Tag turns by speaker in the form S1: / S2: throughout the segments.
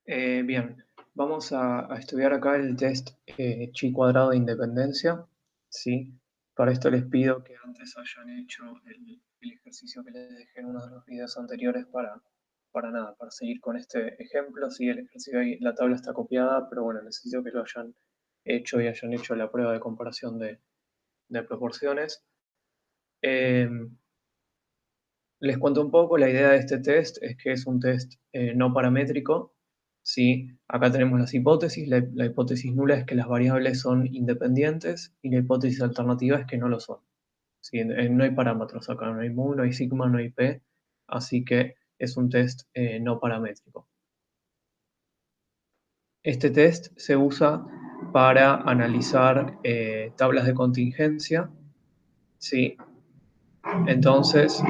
S1: Bien, vamos a estudiar acá el test chi cuadrado de independencia, ¿sí? Para esto les pido que antes hayan hecho el ejercicio que les dejé en uno de los videos anteriores para nada, para seguir con este ejemplo. Sí, el ejercicio ahí, la tabla está copiada, pero bueno, necesito que lo hayan hecho y hayan hecho la prueba de comparación de proporciones. Eh, Les cuento un poco, la idea de este test es que es un test no paramétrico, ¿sí? Acá tenemos las hipótesis, la hipótesis nula es que las variables son independientes y la hipótesis alternativa es que no lo son, ¿sí? No hay parámetros acá, no hay mu, no hay sigma, no hay p, así que es un test no paramétrico. Este test se usa para analizar tablas de contingencia, ¿sí? Entonces,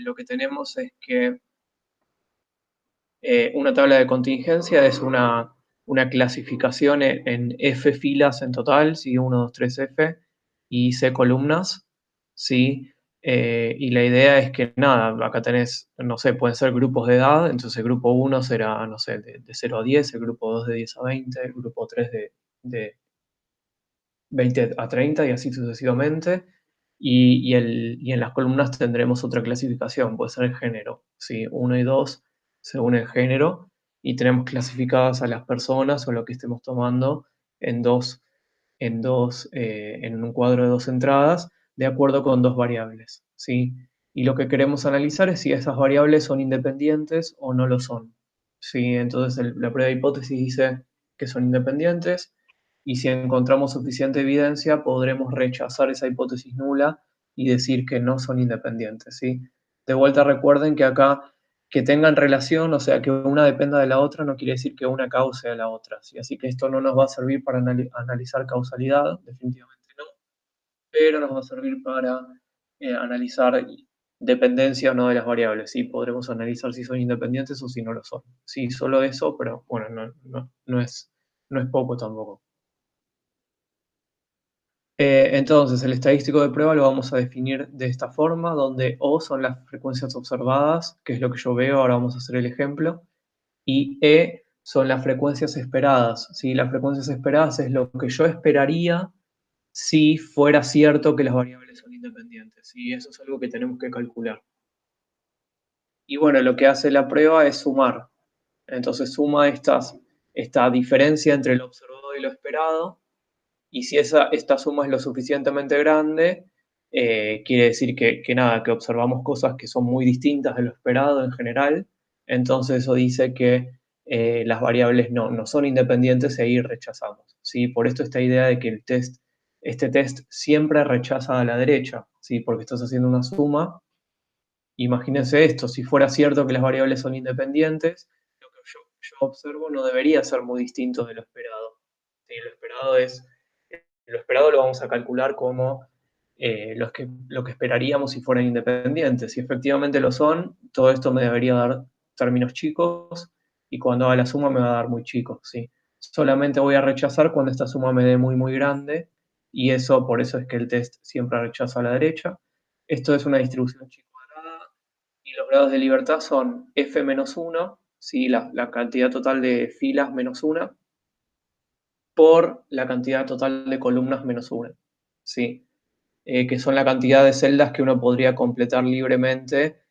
S1: lo que tenemos es que una tabla de contingencia es una clasificación en F filas en total, ¿sí? 1, 2, 3, F, y C columnas, ¿sí? Y la idea es que, nada, acá tenés, no sé, pueden ser grupos de edad, entonces el grupo 1 será, no sé, de 0 a 10, el grupo 2 de 10 a 20, el grupo 3 de 20 a 30 y así sucesivamente. Y en las columnas tendremos otra clasificación, puede ser el género, ¿sí? 1 y 2 según el género, y tenemos clasificadas a las personas o lo que estemos tomando en en un cuadro de dos entradas, de acuerdo con dos variables, ¿sí? Y lo que queremos analizar es si esas variables son independientes o no lo son, ¿sí? Entonces la prueba de hipótesis dice que son independientes, y si encontramos suficiente evidencia, podremos rechazar esa hipótesis nula y decir que no son independientes, ¿sí? De vuelta recuerden que acá que tengan relación, o sea, que una dependa de la otra, no quiere decir que una cause a la otra, ¿sí? Así que esto no nos va a servir para analizar causalidad, definitivamente no, pero nos va a servir para analizar dependencia o no de las variables, ¿sí? Podremos analizar si son independientes o si no lo son. Sí, solo eso, pero bueno, no es poco tampoco. Entonces, el estadístico de prueba lo vamos a definir de esta forma, donde O son las frecuencias observadas, que es lo que yo veo, ahora vamos a hacer el ejemplo, y E son las frecuencias esperadas, ¿sí? Las frecuencias esperadas es lo que yo esperaría si fuera cierto que las variables son independientes, y eso es algo que tenemos que calcular. Y bueno, lo que hace la prueba es sumar. Entonces suma esta diferencia entre lo observado y lo esperado, y si esta suma es lo suficientemente grande, quiere decir que observamos cosas que son muy distintas de lo esperado en general, entonces eso dice que las variables no son independientes, e ahí rechazamos, ¿sí? Por esto esta idea de que este test siempre rechaza a la derecha, ¿sí? Porque estás haciendo una suma. Imagínense esto, si fuera cierto que las variables son independientes, lo que yo observo no debería ser muy distinto de lo esperado. ¿Sí? Lo esperado lo vamos a calcular como lo que esperaríamos si fueran independientes. Si efectivamente lo son, todo esto me debería dar términos chicos, y cuando haga la suma me va a dar muy chicos, ¿sí? Solamente voy a rechazar cuando esta suma me dé muy grande, y por eso es que el test siempre rechaza a la derecha. Esto es una distribución chi cuadrada, y los grados de libertad son f menos 1, ¿sí? La cantidad total de filas menos 1, por la cantidad total de columnas menos 1, ¿sí? Que son la cantidad de celdas que uno podría completar libremente,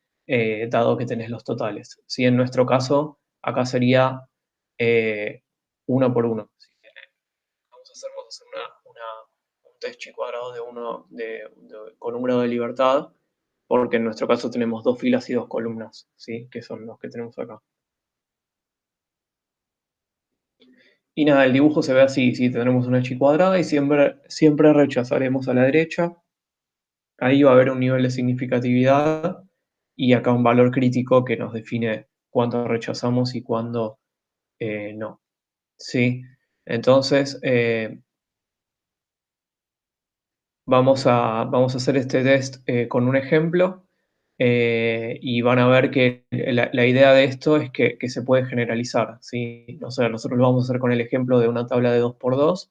S1: dado que tenés los totales. ¿Sí? En nuestro caso, acá sería eh, uno por uno. ¿Sí? Vamos a hacer un test chi cuadrado con un grado de libertad, porque en nuestro caso tenemos dos filas y dos columnas, ¿sí? Que son los que tenemos acá. Y nada, el dibujo se ve así, si tenemos una chi cuadrada y siempre rechazaremos a la derecha. Ahí va a haber un nivel de significatividad y acá un valor crítico que nos define cuándo rechazamos y cuándo no. ¿Sí? Entonces, vamos a hacer este test con un ejemplo, y van a ver que la idea de esto es que se puede generalizar, ¿sí? O sea, nosotros lo vamos a hacer con el ejemplo de una tabla de 2 por 2,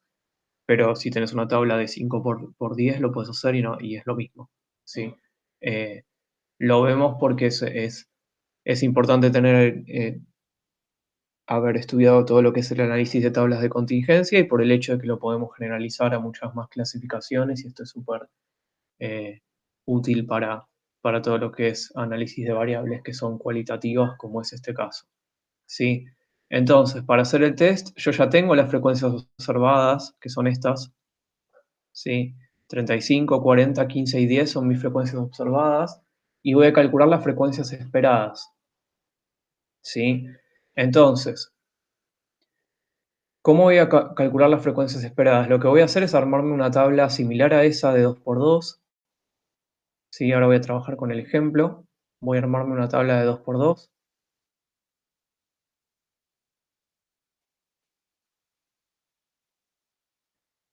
S1: pero si tenés una tabla de 5 por 10 lo puedes hacer y es lo mismo, ¿sí? Lo vemos porque es importante tener, haber estudiado todo lo que es el análisis de tablas de contingencia y por el hecho de que lo podemos generalizar a muchas más clasificaciones y esto es súper eh, útil para todo lo que es análisis de variables que son cualitativas, como es este caso. ¿Sí? Entonces, para hacer el test, yo ya tengo las frecuencias observadas, que son estas, ¿sí? 35, 40, 15 y 10 son mis frecuencias observadas, y voy a calcular las frecuencias esperadas, ¿sí? Entonces, ¿cómo voy a calcular las frecuencias esperadas? Lo que voy a hacer es armarme una tabla similar a esa de 2 por 2. ¿Sí? Ahora voy a trabajar con el ejemplo. Voy a armarme una tabla de 2 por 2.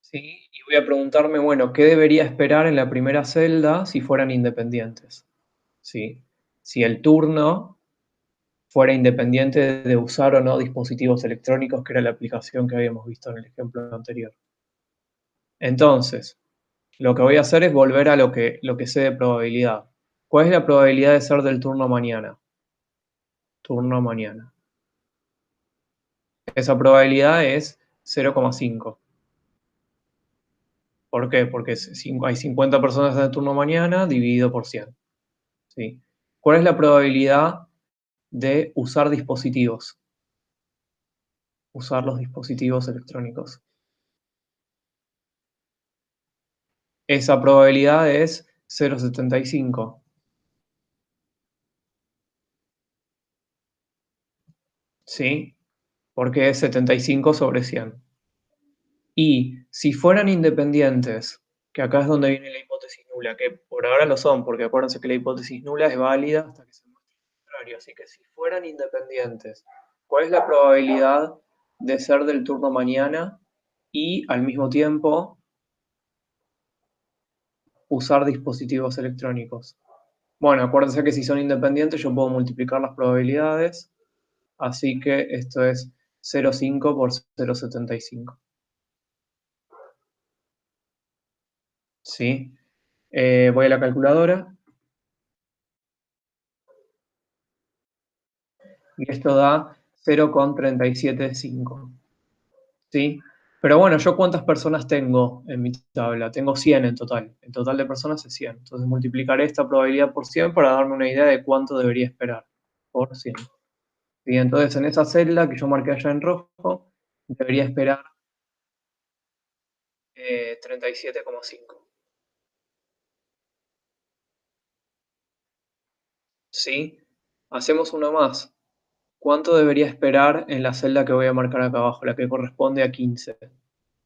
S1: ¿Sí? Y voy a preguntarme, bueno, ¿qué debería esperar en la primera celda si fueran independientes? ¿Sí? Si el turno fuera independiente de usar o no dispositivos electrónicos, que era la aplicación que habíamos visto en el ejemplo anterior. Entonces, lo que voy a hacer es volver a lo que sé de probabilidad. ¿Cuál es la probabilidad de ser del turno mañana? Turno mañana. Esa probabilidad es 0,5. ¿Por qué? Porque hay 50 personas en el turno mañana dividido por 100. ¿Sí? ¿Cuál es la probabilidad de usar dispositivos? Usar los dispositivos electrónicos. Esa probabilidad es 0,75. ¿Sí? Porque es 75 sobre 100. Y si fueran independientes, que acá es donde viene la hipótesis nula, que por ahora lo son, porque acuérdense que la hipótesis nula es válida hasta que se muestre lo contrario. Así que si fueran independientes, ¿cuál es la probabilidad de ser del turno mañana y al mismo tiempo usar dispositivos electrónicos? Bueno, acuérdense que si son independientes yo puedo multiplicar las probabilidades, así que esto es 0,5 por 0,75. ¿Sí? Voy a la calculadora y esto da 0,375. ¿Sí? Pero bueno, ¿yo cuántas personas tengo en mi tabla? Tengo 100 en total. El total de personas es 100. Entonces multiplicaré esta probabilidad por 100 para darme una idea de cuánto debería esperar por 100. Y entonces en esa celda que yo marqué allá en rojo, debería esperar 37,5. ¿Sí? Hacemos uno más. ¿Cuánto debería esperar en la celda que voy a marcar acá abajo, la que corresponde a 15?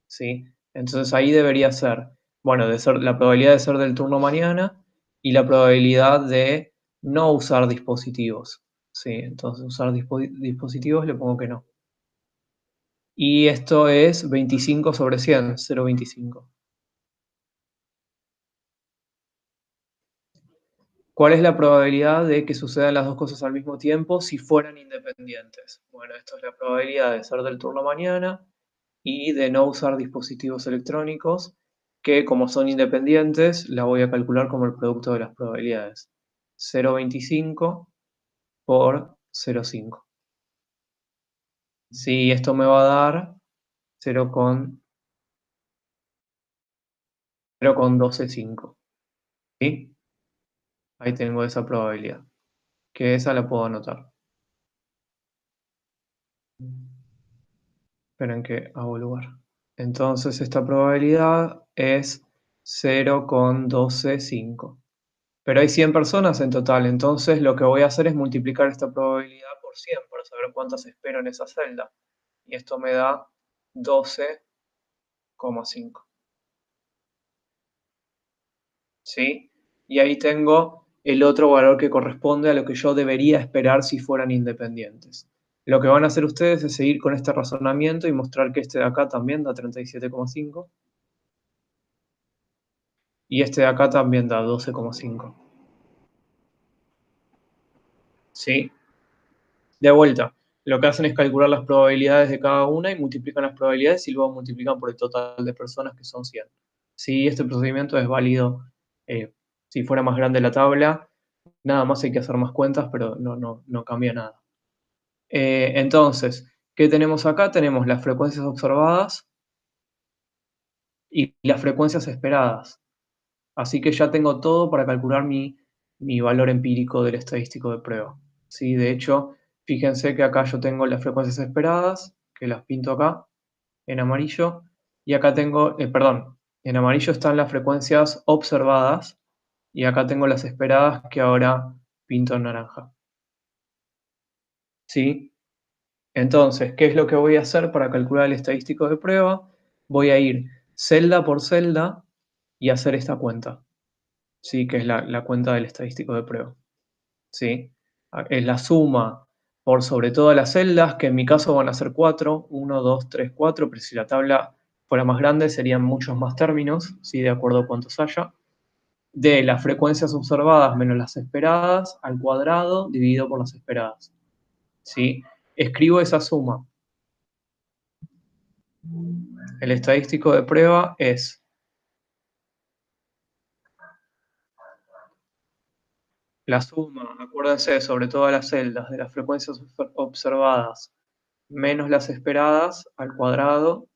S1: ¿Sí? Entonces ahí debería ser, bueno, de ser la probabilidad de ser del turno mañana y la probabilidad de no usar dispositivos. ¿Sí? Entonces usar dispositivos le pongo que no. Y esto es 25 sobre 100, 0,25. ¿Cuál es la probabilidad de que sucedan las dos cosas al mismo tiempo si fueran independientes? Bueno, esto es la probabilidad de ser del turno mañana y de no usar dispositivos electrónicos, que como son independientes, la voy a calcular como el producto de las probabilidades. 0,25 por 0,5. Sí, esto me va a dar 0,125. ¿Sí? Ahí tengo esa probabilidad, que esa la puedo anotar. Esperen que hago lugar. Entonces esta probabilidad es 0,125. Pero hay 100 personas en total, entonces lo que voy a hacer es multiplicar esta probabilidad por 100 para saber cuántas espero en esa celda. Y esto me da 12,5. ¿Sí? Y ahí tengo el otro valor que corresponde a lo que yo debería esperar si fueran independientes. Lo que van a hacer ustedes es seguir con este razonamiento y mostrar que este de acá también da 37,5 y este de acá también da 12,5. ¿Sí? De vuelta, lo que hacen es calcular las probabilidades de cada una y multiplican las probabilidades y luego multiplican por el total de personas que son 100. Sí, este procedimiento es válido si fuera más grande la tabla, Nada más hay que hacer más cuentas, pero no cambia nada. Entonces, ¿qué tenemos acá? Tenemos las frecuencias observadas y las frecuencias esperadas. Así que ya tengo todo para calcular mi valor empírico del estadístico de prueba. ¿Sí? De hecho, fíjense que acá yo tengo las frecuencias esperadas, que las pinto acá en amarillo, y acá tengo, perdón, en amarillo están las frecuencias observadas, y acá tengo las esperadas que ahora pinto en naranja. ¿Sí? Entonces, ¿qué es lo que voy a hacer para calcular el estadístico de prueba? Voy a ir celda por celda y hacer esta cuenta, ¿sí? Que es la cuenta del estadístico de prueba. ¿Sí? Es la suma por sobre todas las celdas, que en mi caso van a ser 4, 1, 2, 3, 4, pero si la tabla fuera más grande serían muchos más términos, ¿sí? De acuerdo a cuántos haya, de las frecuencias observadas menos las esperadas al cuadrado dividido por las esperadas. ¿Sí? Escribo esa suma. El estadístico de prueba es la suma, acuérdense, sobre todas las celdas de las frecuencias observadas menos las esperadas al cuadrado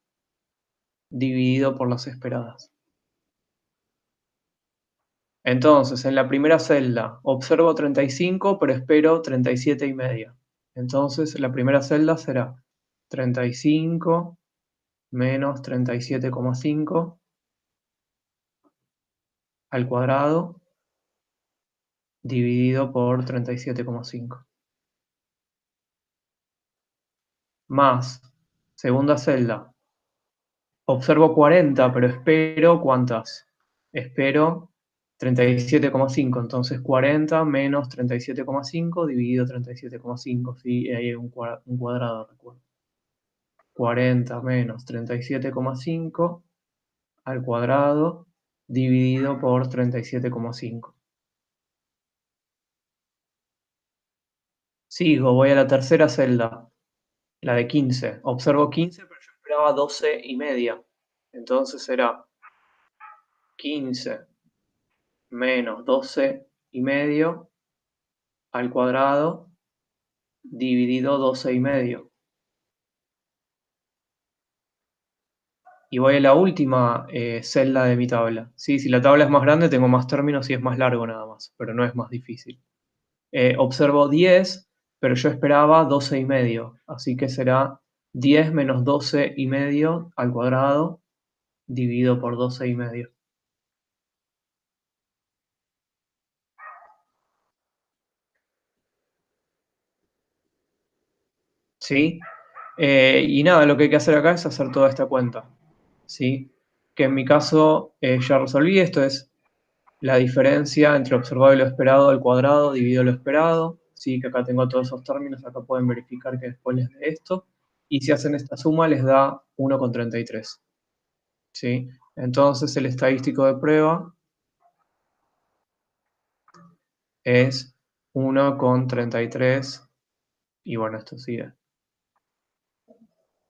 S1: dividido por las esperadas. Entonces, en la primera celda observo 35, pero espero 37,5. Entonces, la primera celda será 35 menos 37,5 al cuadrado dividido por 37,5. Más, segunda celda, observo 40, pero espero ¿cuántas? Espero 37,5, entonces 40 menos 37,5 dividido 37,5, ¿sí? Ahí hay un cuadrado, recuerdo. 40 menos 37,5 al cuadrado dividido por 37,5. Sigo, voy a la tercera celda, la de 15. Observo 15, pero yo esperaba 12,5. Entonces será 15 menos 12,5 al cuadrado dividido 12,5. Y voy a la última celda de mi tabla. ¿Sí? Si la tabla es más grande, tengo más términos y es más largo nada más, pero no es más difícil. Observo 10, pero yo esperaba 12,5. Así que será 10 menos 12,5 al cuadrado dividido por 12,5. ¿Sí? Y nada, lo que hay que hacer acá es hacer toda esta cuenta. ¿Sí? Que en mi caso ya resolví. Esto es la diferencia entre observado y lo esperado al cuadrado dividido lo esperado. Sí, que acá tengo todos esos términos, acá pueden verificar que después les dé esto. Y si hacen esta suma les da 1,33. ¿Sí? Entonces el estadístico de prueba es 1,33 y bueno, esto sigue.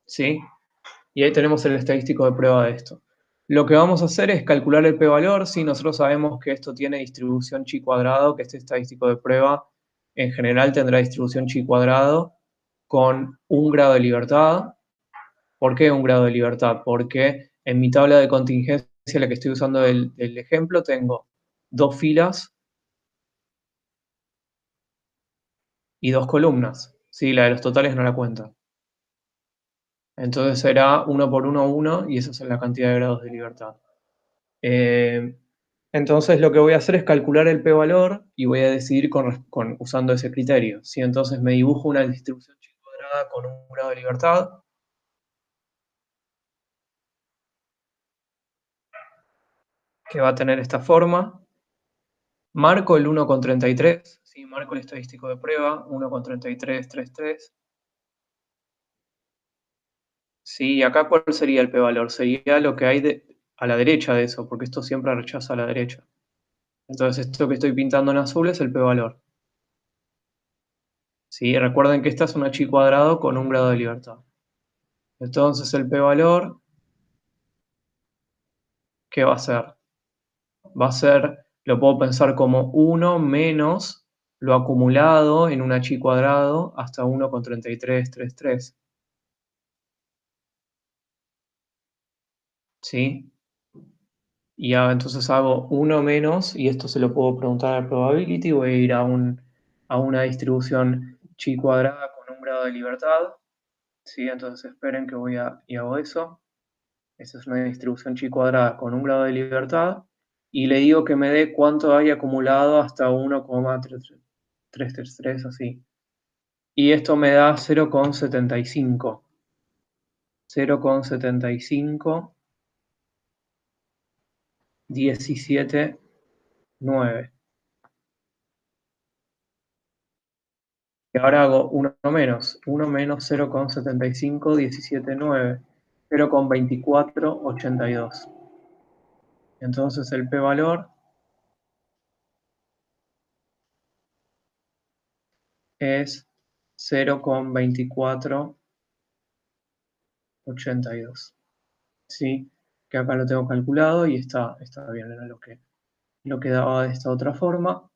S1: ¿Sí? Y ahí tenemos el estadístico de prueba de esto. Lo que vamos a hacer es calcular el p-valor. Si nosotros sabemos que esto tiene distribución chi cuadrado, que este estadístico de prueba en general tendrá distribución chi cuadrado con un grado de libertad. ¿Por qué un grado de libertad? Porque en mi tabla de contingencia, la que estoy usando del ejemplo, tengo dos filas y dos columnas. ¿Sí? La de los totales no la cuenta. Entonces será 1 por 1, 1, y esa es la cantidad de grados de libertad. Eh, entonces lo que voy a hacer es calcular el p-valor y voy a decidir usando ese criterio. ¿Sí? Entonces me dibujo una distribución chi cuadrada con un grado de libertad, que va a tener esta forma. Marco el 1,33, ¿sí? Marco el estadístico de prueba, 1,3333. Sí, acá ¿cuál sería el p-valor? Sería lo que hay a la derecha de eso, porque esto siempre rechaza a la derecha. Entonces esto que estoy pintando en azul es el p-valor. ¿Sí? Recuerden que esta es una chi cuadrado con un grado de libertad. Entonces el p-valor, ¿qué va a ser? Va a ser, lo puedo pensar como 1 menos lo acumulado en un h cuadrado hasta 1,3333, ¿sí? Y entonces hago uno menos, y esto se lo puedo preguntar a probability, voy a ir a una distribución chi cuadrada con un grado de libertad, ¿sí? Entonces esperen que y hago eso. Esta es una distribución chi cuadrada con un grado de libertad, y le digo que me dé cuánto hay acumulado hasta 1,333, así. Y esto me da 0,75. 0,75, 17, 9. Y ahora hago uno menos 0,75, 17, 9. 0,24, 82. Entonces el p-valor es 0,24, 82. ¿Sí? Que acá lo tengo calculado y está bien, era lo que daba de esta otra forma.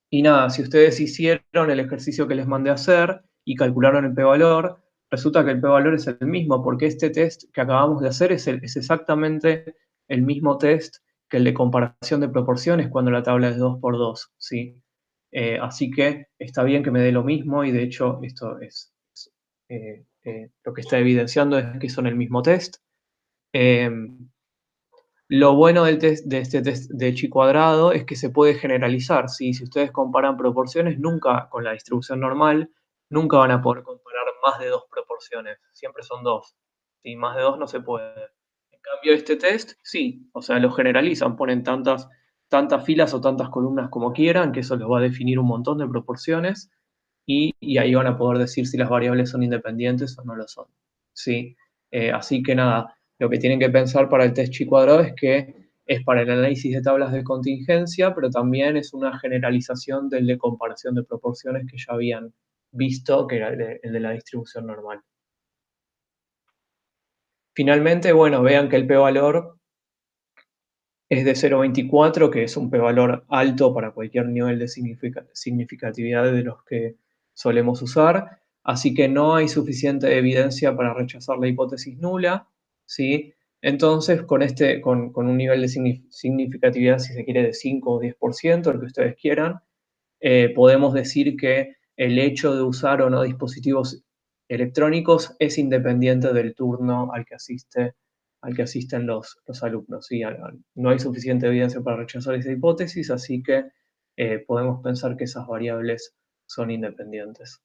S1: Y nada, si ustedes hicieron el ejercicio que les mandé a hacer y calcularon el p-valor, resulta que el p-valor es el mismo, porque este test que acabamos de hacer es exactamente el mismo test que el de comparación de proporciones cuando la tabla es 2 por 2, ¿sí? Así que está bien que me dé lo mismo, y de hecho esto lo que está evidenciando es que son el mismo test. Lo bueno de este test de chi cuadrado es que se puede generalizar, ¿sí? Si ustedes comparan proporciones, nunca con la distribución normal, nunca van a poder comparar más de dos proporciones, siempre son dos, ¿sí? Más de dos no se puede. En cambio, este test, sí, o sea, lo generalizan, ponen tantas filas o tantas columnas como quieran, que eso les va a definir un montón de proporciones, y ahí van a poder decir si las variables son independientes o no lo son, ¿sí? Así que nada, lo que tienen que pensar para el test chi cuadrado es que es para el análisis de tablas de contingencia, pero también es una generalización del de comparación de proporciones que ya habían visto, que era el de la distribución normal. Finalmente, bueno, vean que el p-valor es de 0,24, que es un p-valor alto para cualquier nivel de significatividad de los que solemos usar, así que no hay suficiente evidencia para rechazar la hipótesis nula, ¿sí? Entonces, con un nivel de significatividad, si se quiere, de 5 o 10%, el que ustedes quieran, podemos decir que el hecho de usar o no dispositivos electrónicos es independiente del turno al que asisten los alumnos, ¿sí? No hay suficiente evidencia para rechazar esa hipótesis, así que podemos pensar que esas variables son independientes.